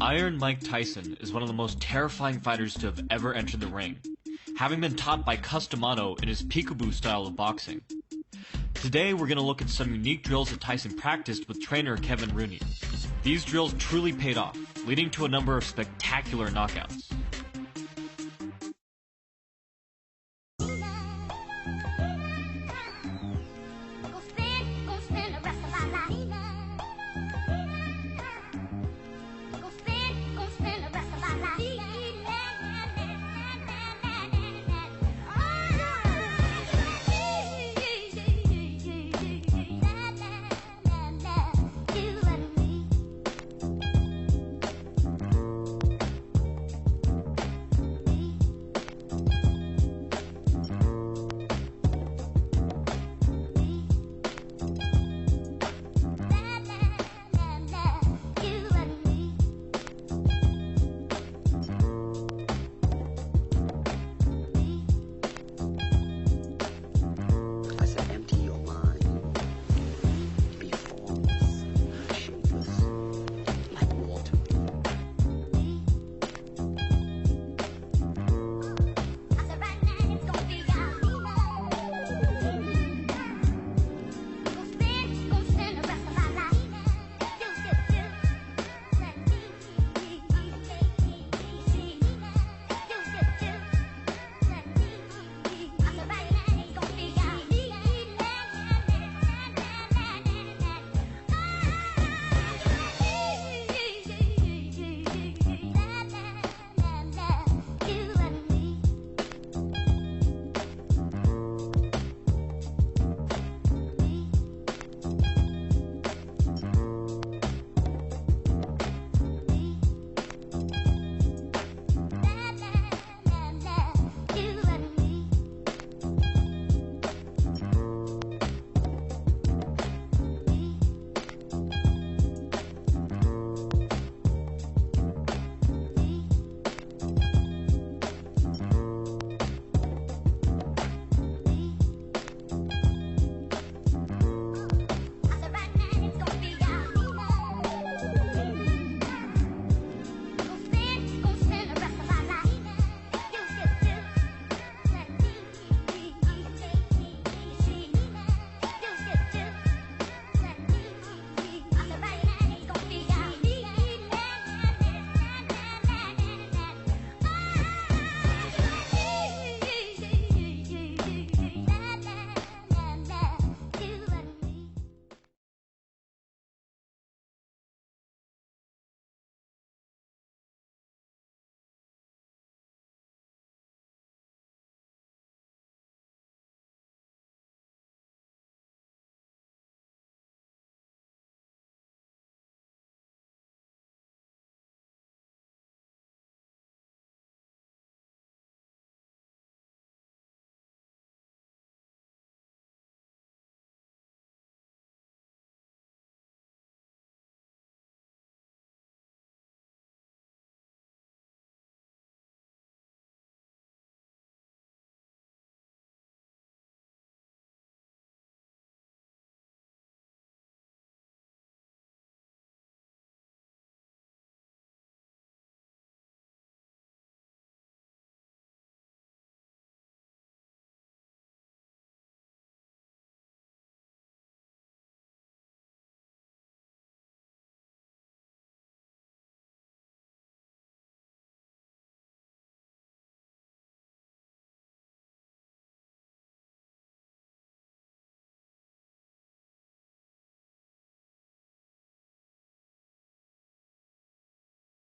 Iron Mike Tyson is one of the most terrifying fighters to have ever entered the ring, having been taught by Customano in his peekaboo style of boxing. Today we're going to look at some unique drills that Tyson practiced with trainer Kevin Rooney. These drills truly paid off, leading to a number of spectacular knockouts.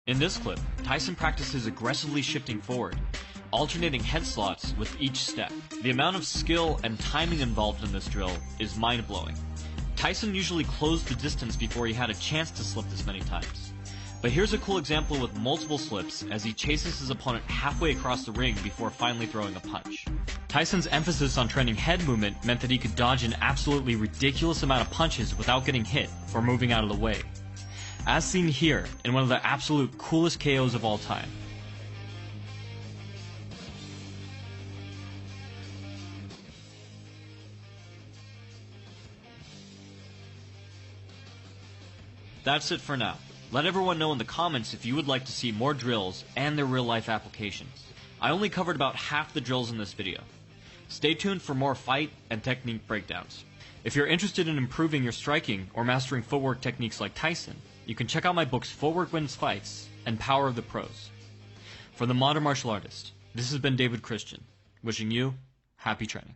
In this clip, Tyson practices aggressively shifting forward, alternating head slots with each step. The amount of skill and timing involved in this drill is mind-blowing. Tyson usually closed the distance before he had a chance to slip this many times. But here's a cool example with multiple slips as he chases his opponent halfway across the ring before finally throwing a punch. Tyson's emphasis on training head movement meant that he could dodge an absolutely ridiculous amount of punches without getting hit or moving out of the way, as seen here in one of the absolute coolest KOs of all time. That's it for now. Let everyone know in the comments if you would like to see more drills and their real-life applications. I only covered about half the drills in this video. Stay tuned for more fight and technique breakdowns. If you're interested in improving your striking or mastering footwork techniques like Tyson, you can check out my books Footwork Wins Fights and Power of the Pros. For the Modern Martial Artist, this has been David Christian, wishing you happy training.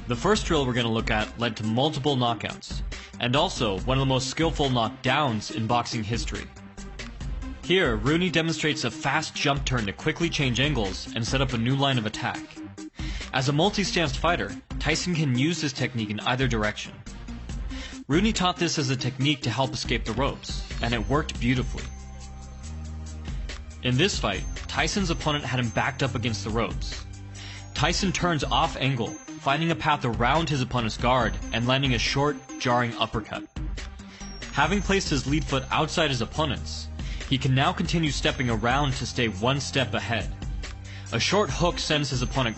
The first drill we're going to look at led to multiple knockouts, and also one of the most skillful knockdowns in boxing history. Here, Rooney demonstrates a fast jump turn to quickly change angles and set up a new line of attack. As a multi-stance fighter, Tyson can use this technique in either direction. Rooney taught this as a technique to help escape the ropes, and it worked beautifully. In this fight, Tyson's opponent had him backed up against the ropes. Tyson turns off angle, finding a path around his opponent's guard and landing a short, jarring uppercut. Having placed his lead foot outside his opponent's, he can now continue stepping around to stay one step ahead. A short hook sends his opponent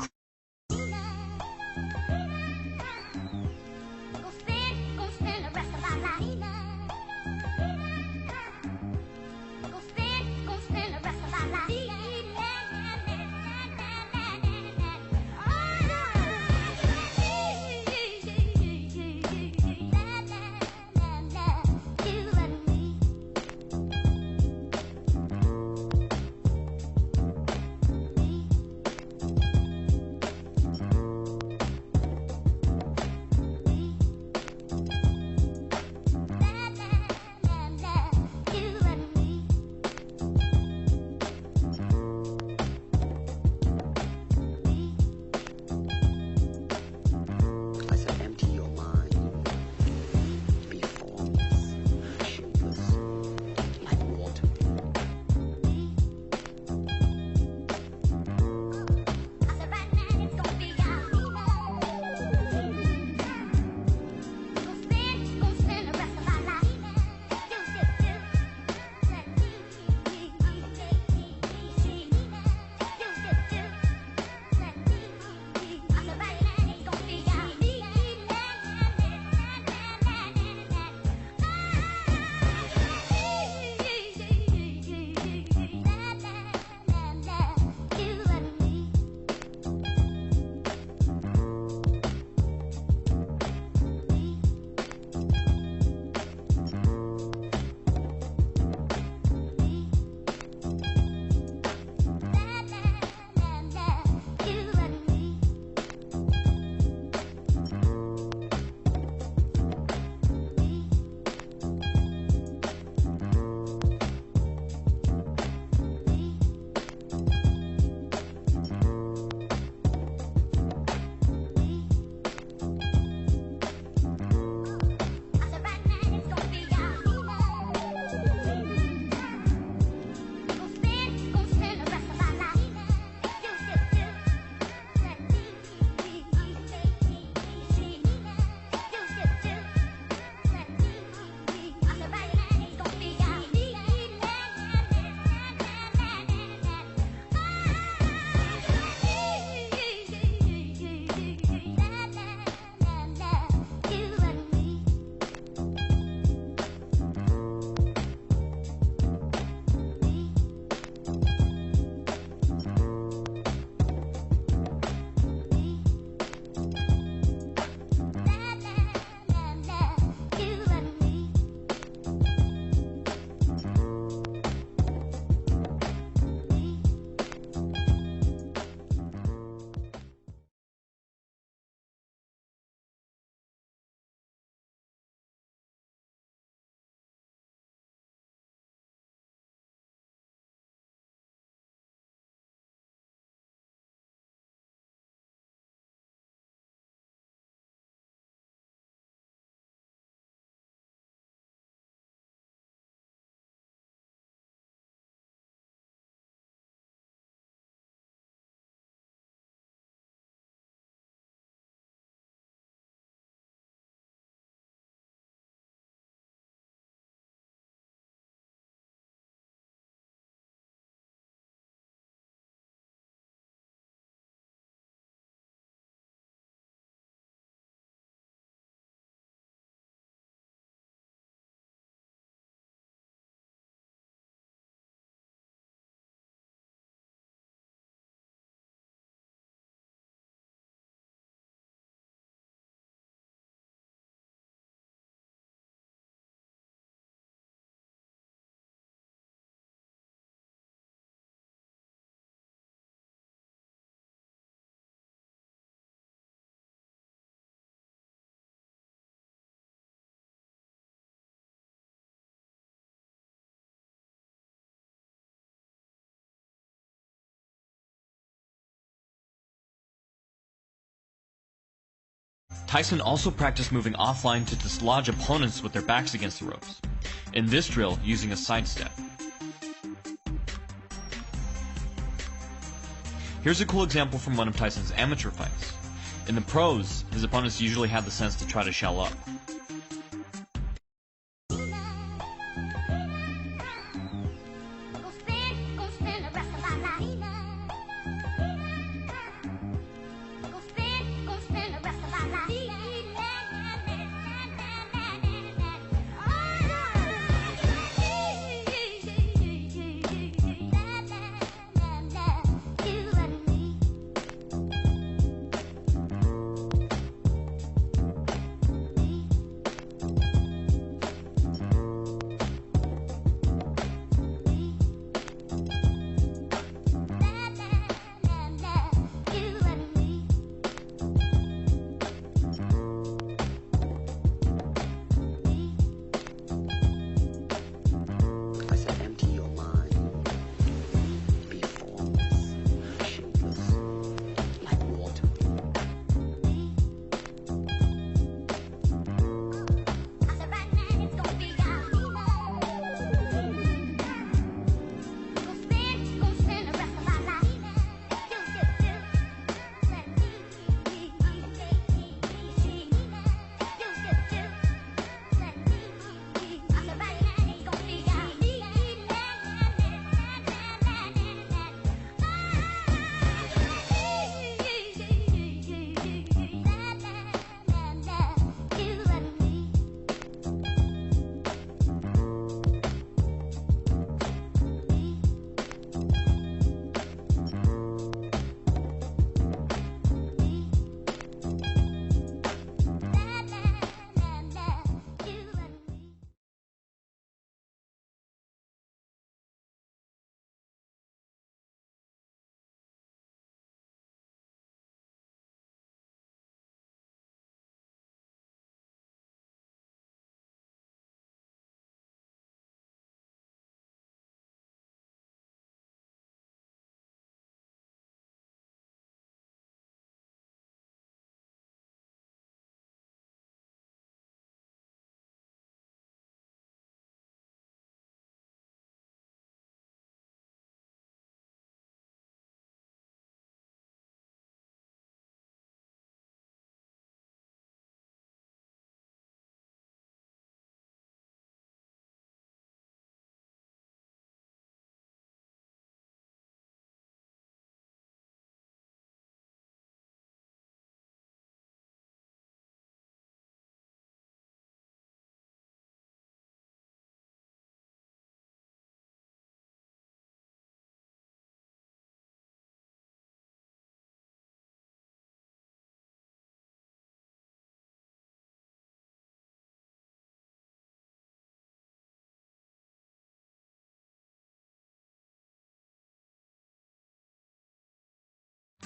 Tyson also practiced moving offline to dislodge opponents with their backs against the ropes, in this drill using a sidestep. Here's a cool example from one of Tyson's amateur fights. In the pros, his opponents usually had the sense to try to shell up.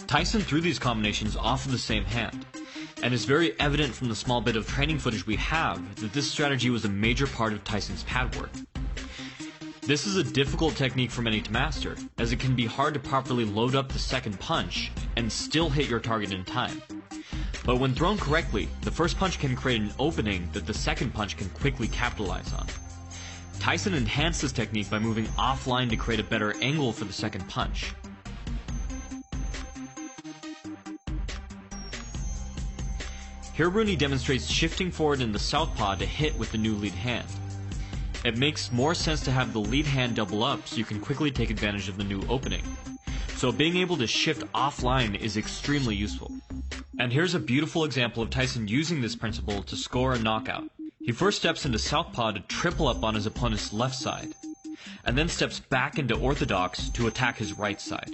Tyson threw these combinations off of the same hand, and it's very evident from the small bit of training footage we have that this strategy was a major part of Tyson's pad work. This is a difficult technique for many to master, as it can be hard to properly load up the second punch and still hit your target in time. But when thrown correctly, the first punch can create an opening that the second punch can quickly capitalize on. Tyson enhanced this technique by moving offline to create a better angle for the second punch. Here Rooney demonstrates shifting forward in the southpaw to hit with the new lead hand. It makes more sense to have the lead hand double up so you can quickly take advantage of the new opening. So being able to shift offline is extremely useful. And here's a beautiful example of Tyson using this principle to score a knockout. He first steps into southpaw to triple up on his opponent's left side, and then steps back into orthodox to attack his right side.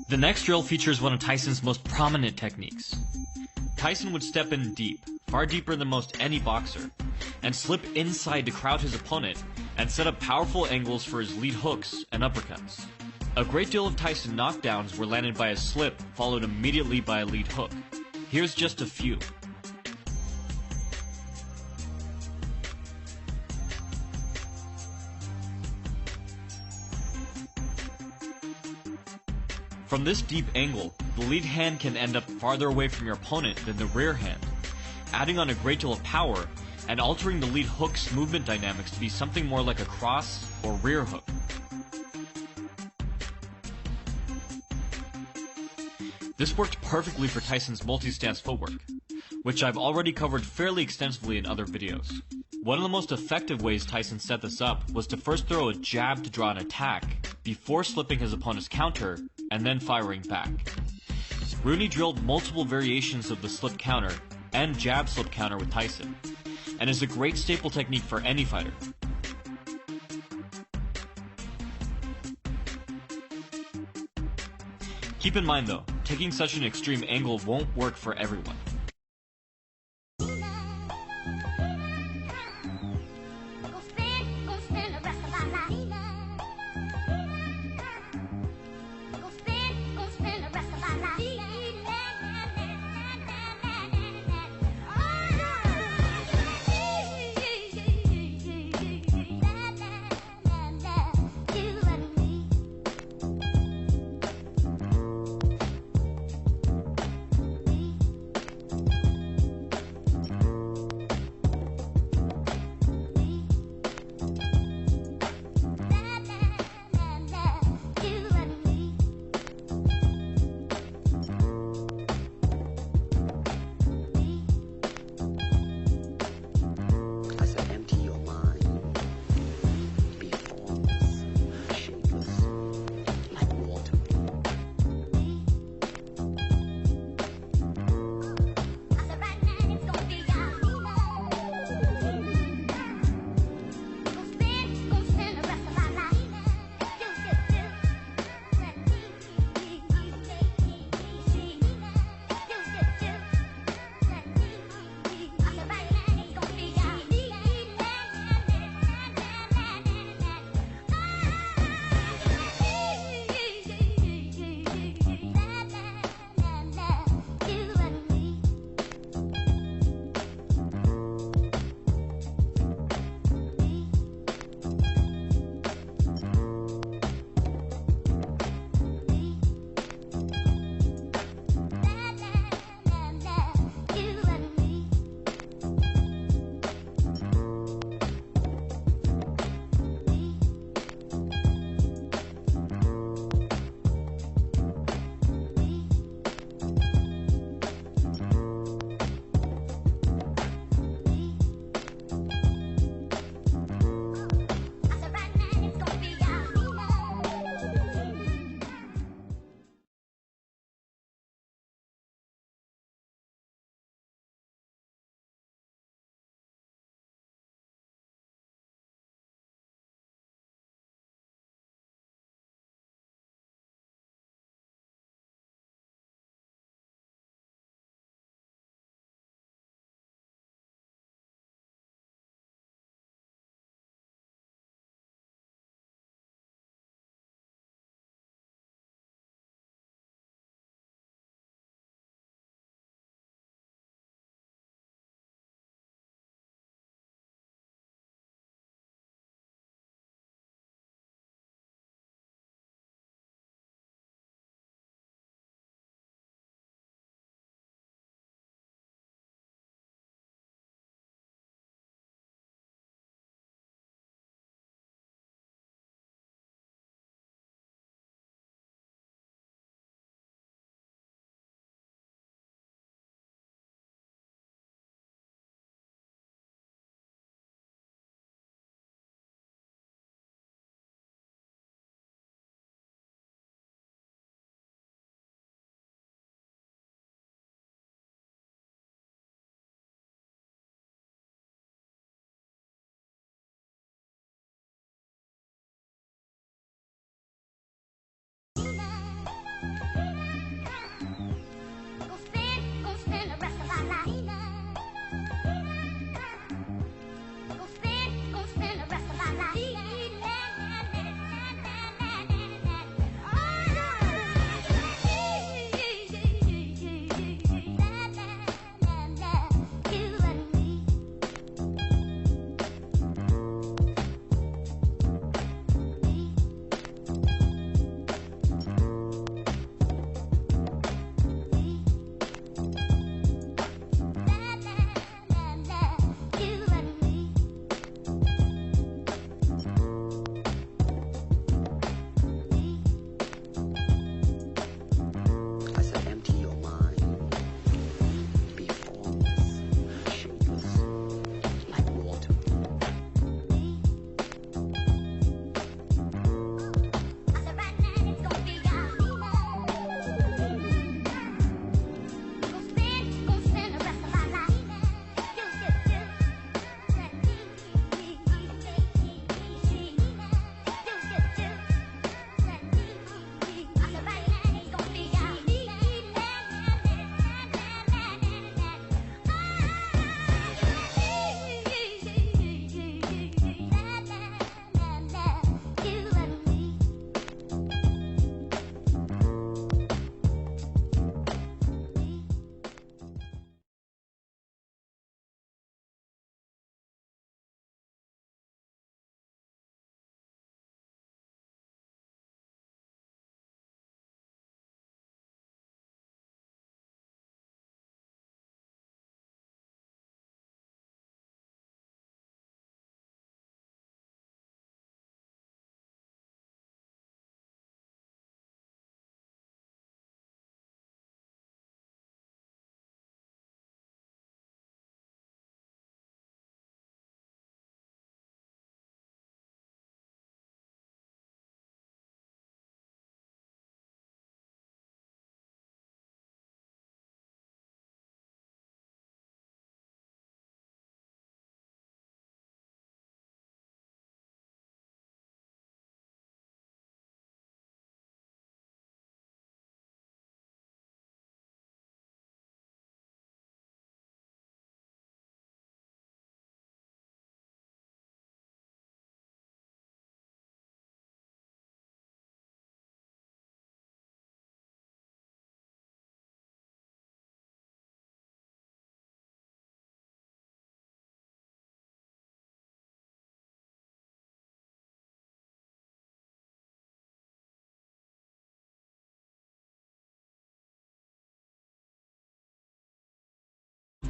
The next drill features one of Tyson's most prominent techniques. Tyson would step in deep, far deeper than most any boxer, and slip inside to crowd his opponent and set up powerful angles for his lead hooks and uppercuts. A great deal of Tyson knockdowns were landed by a slip followed immediately by a lead hook. Here's just a few. From this deep angle, the lead hand can end up farther away from your opponent than the rear hand, adding on a great deal of power and altering the lead hook's movement dynamics to be something more like a cross or rear hook. This worked perfectly for Tyson's multi-stance footwork, which I've already covered fairly extensively in other videos. One of the most effective ways Tyson set this up was to first throw a jab to draw an attack, before slipping his opponent's counter, and then firing back. Rooney drilled multiple variations of the slip counter and jab slip counter with Tyson, and is a great staple technique for any fighter. Keep in mind though, taking such an extreme angle won't work for everyone.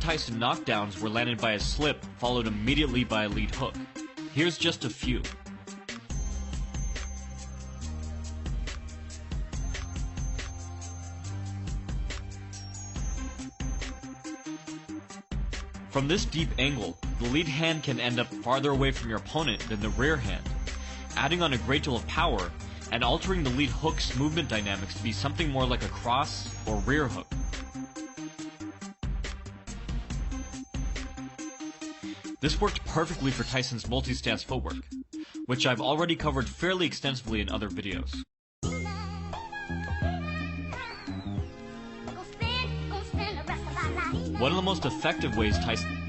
Tyson knockdowns were landed by a slip, followed immediately by a lead hook. Here's just a few. From this deep angle, the lead hand can end up farther away from your opponent than the rear hand, adding on a great deal of power and altering the lead hook's movement dynamics to be something more like a cross or rear hook. This worked perfectly for Tyson's multi-stance footwork, which I've already covered fairly extensively in other videos. One of the most effective ways Tyson...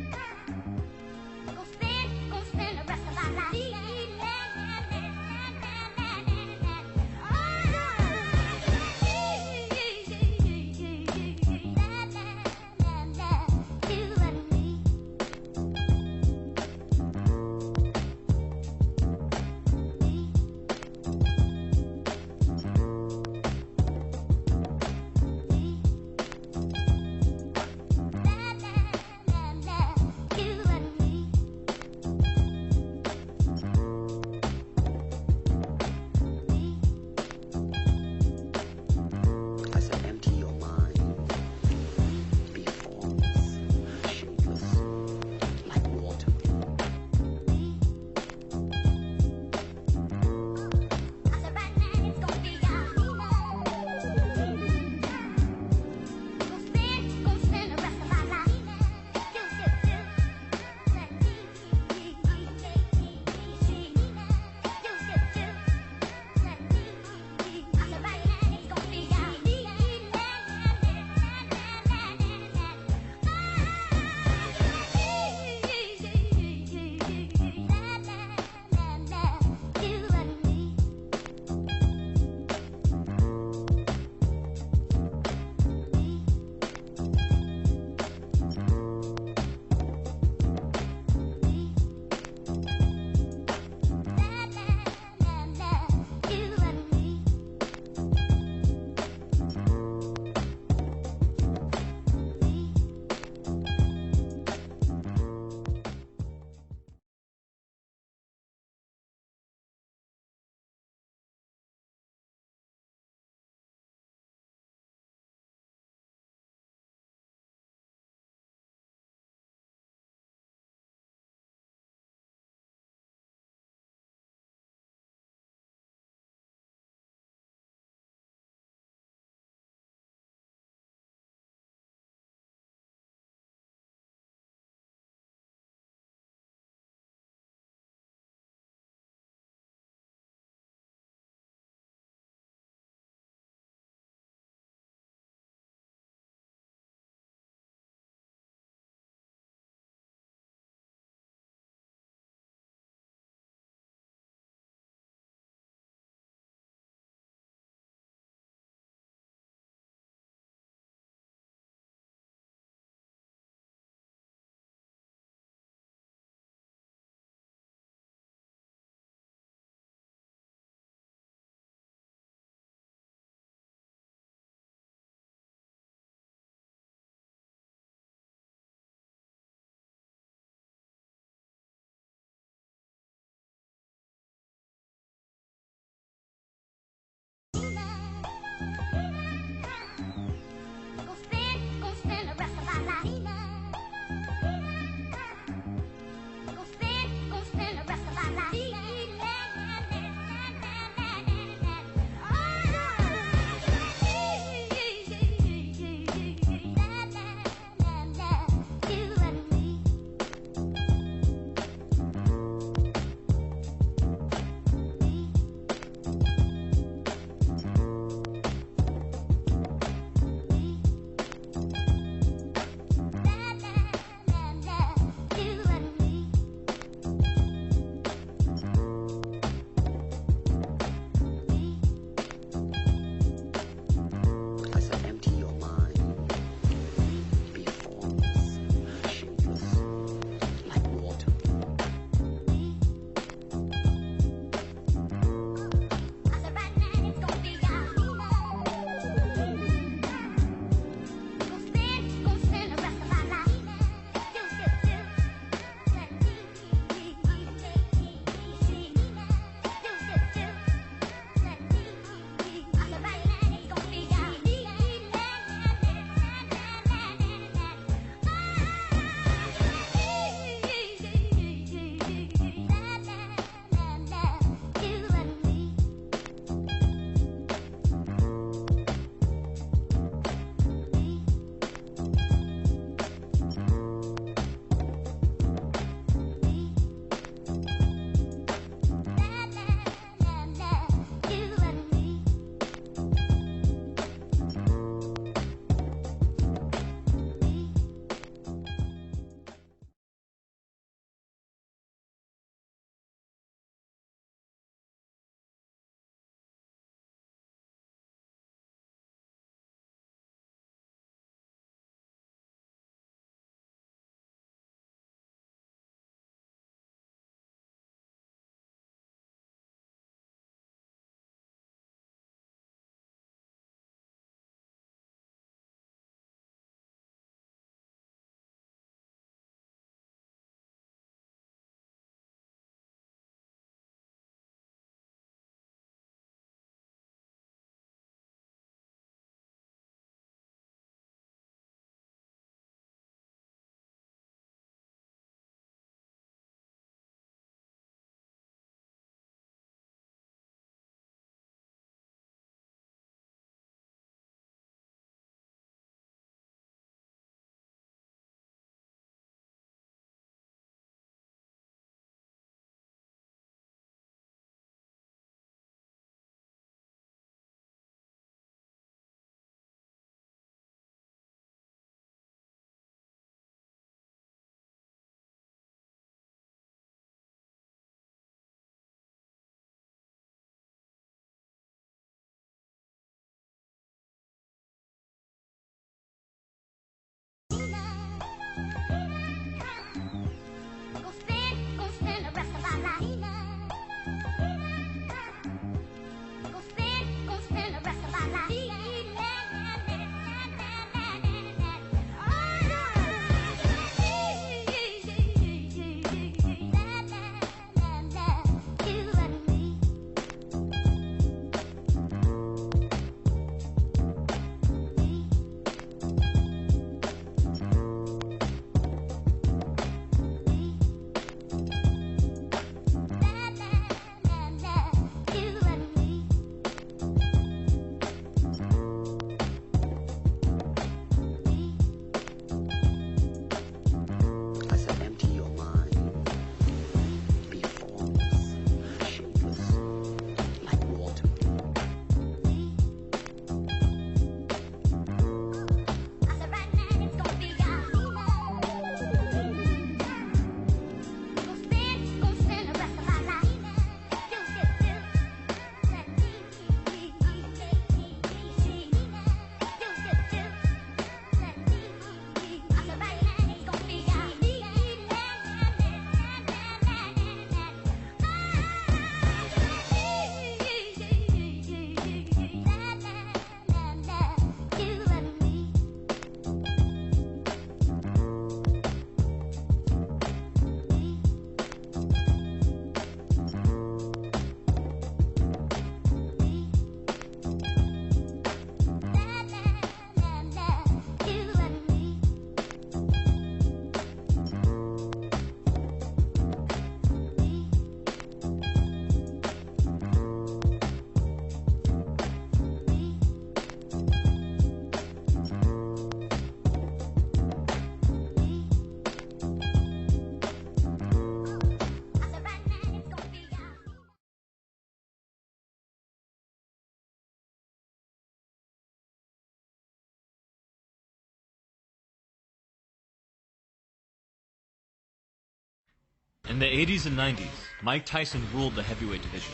In the 80s and 90s, Mike Tyson ruled the heavyweight division.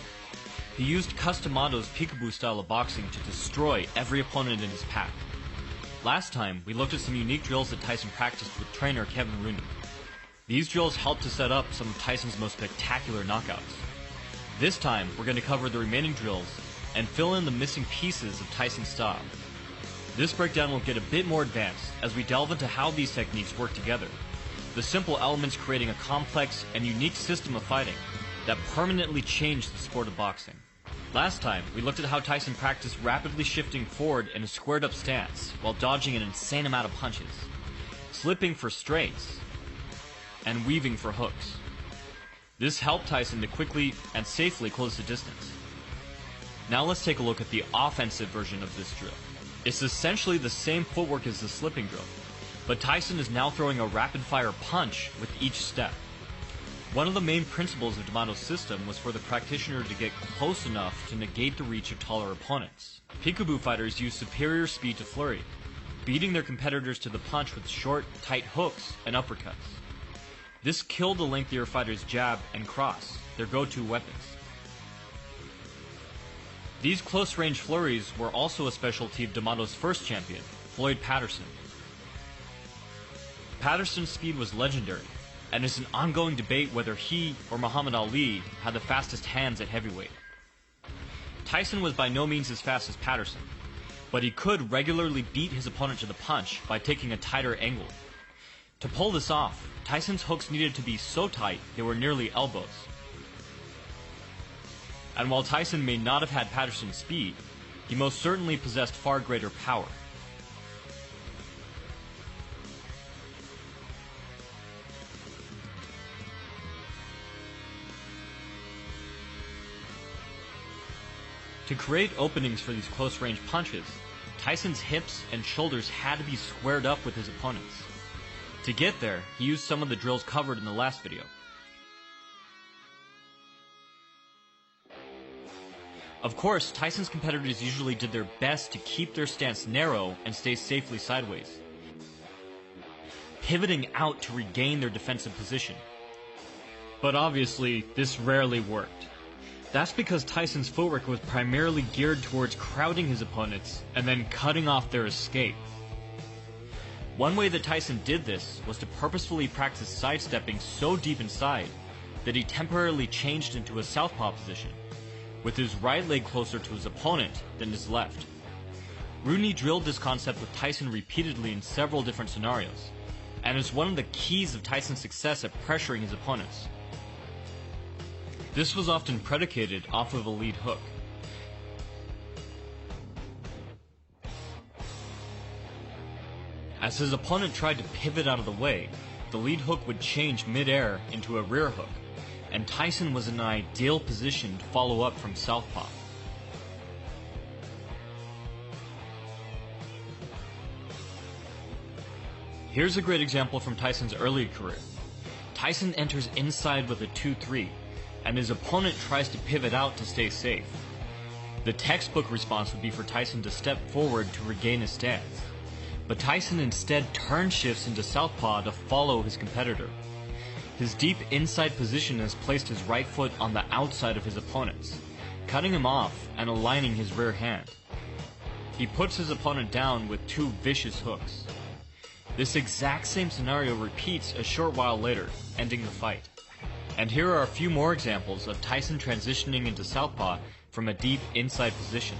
He used Cus D'Amato's peekaboo style of boxing to destroy every opponent in his path. Last time, we looked at some unique drills that Tyson practiced with trainer Kevin Rooney. These drills helped to set up some of Tyson's most spectacular knockouts. This time, we're going to cover the remaining drills and fill in the missing pieces of Tyson's style. This breakdown will get a bit more advanced as we delve into how these techniques work together, the simple elements creating a complex and unique system of fighting that permanently changed the sport of boxing. Last time, we looked at how Tyson practiced rapidly shifting forward in a squared up stance while dodging an insane amount of punches, slipping for straights, and weaving for hooks. This helped Tyson to quickly and safely close the distance. Now let's take a look at the offensive version of this drill. It's essentially the same footwork as the slipping drill, but Tyson is now throwing a rapid-fire punch with each step. One of the main principles of D'Amato's system was for the practitioner to get close enough to negate the reach of taller opponents. Peekaboo fighters use superior speed to flurry, beating their competitors to the punch with short, tight hooks and uppercuts. This killed the lengthier fighters' jab and cross, their go-to weapons. These close-range flurries were also a specialty of D'Amato's first champion, Floyd Patterson. Patterson's speed was legendary, and it's an ongoing debate whether he or Muhammad Ali had the fastest hands at heavyweight. Tyson was by no means as fast as Patterson, but he could regularly beat his opponent to the punch by taking a tighter angle. To pull this off, Tyson's hooks needed to be so tight they were nearly elbows. And while Tyson may not have had Patterson's speed, he most certainly possessed far greater power. To create openings for these close-range punches, Tyson's hips and shoulders had to be squared up with his opponents. To get there, he used some of the drills covered in the last video. Of course, Tyson's competitors usually did their best to keep their stance narrow and stay safely sideways, pivoting out to regain their defensive position. But obviously, this rarely worked. That's because Tyson's footwork was primarily geared towards crowding his opponents and then cutting off their escape. One way that Tyson did this was to purposefully practice sidestepping so deep inside that he temporarily changed into a southpaw position, with his right leg closer to his opponent than his left. Rooney drilled this concept with Tyson repeatedly in several different scenarios, and is one of the keys of Tyson's success at pressuring his opponents. This was often predicated off of a lead hook. As his opponent tried to pivot out of the way, the lead hook would change mid-air into a rear hook, and Tyson was in an ideal position to follow up from southpaw. Here's a great example from Tyson's early career. Tyson enters inside with a 2-3, and his opponent tries to pivot out to stay safe. The textbook response would be for Tyson to step forward to regain his stance, but Tyson instead turn shifts into southpaw to follow his competitor. His deep inside position has placed his right foot on the outside of his opponent's, cutting him off and aligning his rear hand. He puts his opponent down with two vicious hooks. This exact same scenario repeats a short while later, ending the fight. And here are a few more examples of Tyson transitioning into southpaw from a deep inside position.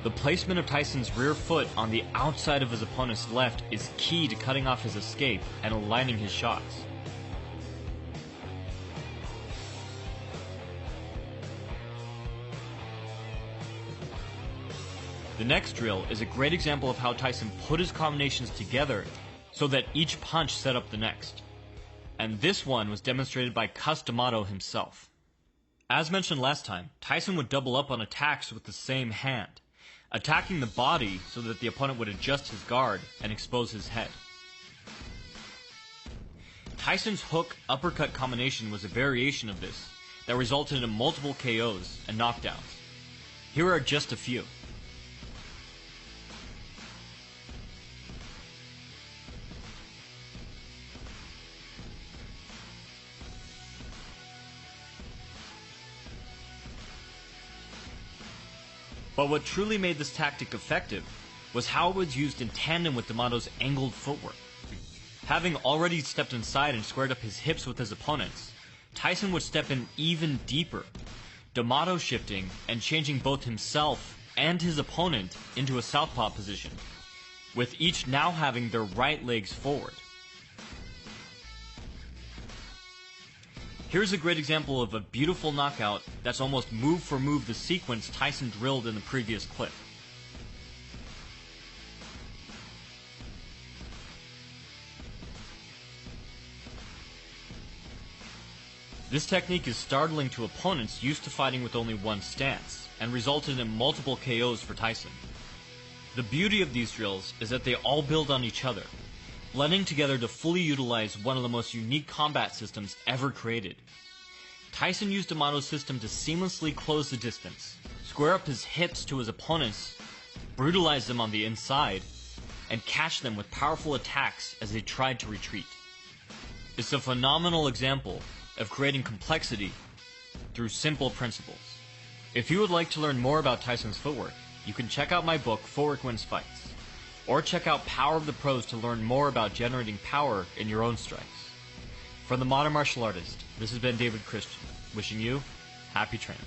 The placement of Tyson's rear foot on the outside of his opponent's left is key to cutting off his escape and aligning his shots. The next drill is a great example of how Tyson put his combinations together so that each punch set up the next. And this one was demonstrated by Cus D'Amato himself. As mentioned last time, Tyson would double up on attacks with the same hand, attacking the body so that the opponent would adjust his guard and expose his head. Tyson's hook-uppercut combination was a variation of this that resulted in multiple KOs and knockdowns. Here are just a few. But what truly made this tactic effective was how it was used in tandem with D'Amato's angled footwork. Having already stepped inside and squared up his hips with his opponents, Tyson would step in even deeper, D'Amato shifting and changing both himself and his opponent into a southpaw position, with each now having their right legs forward. Here's a great example of a beautiful knockout that's almost move for move the sequence Tyson drilled in the previous clip. This technique is startling to opponents used to fighting with only one stance, and resulted in multiple KOs for Tyson. The beauty of these drills is that they all build on each other, blending together to fully utilize one of the most unique combat systems ever created. Tyson used D'Amato's system to seamlessly close the distance, square up his hips to his opponents, brutalize them on the inside, and catch them with powerful attacks as they tried to retreat. It's a phenomenal example of creating complexity through simple principles. If you would like to learn more about Tyson's footwork, you can check out my book, Footwork Wins Fights, or check out Power of the Pros to learn more about generating power in your own strikes. From the Modern Martial Artist, this has been David Christian, wishing you happy training.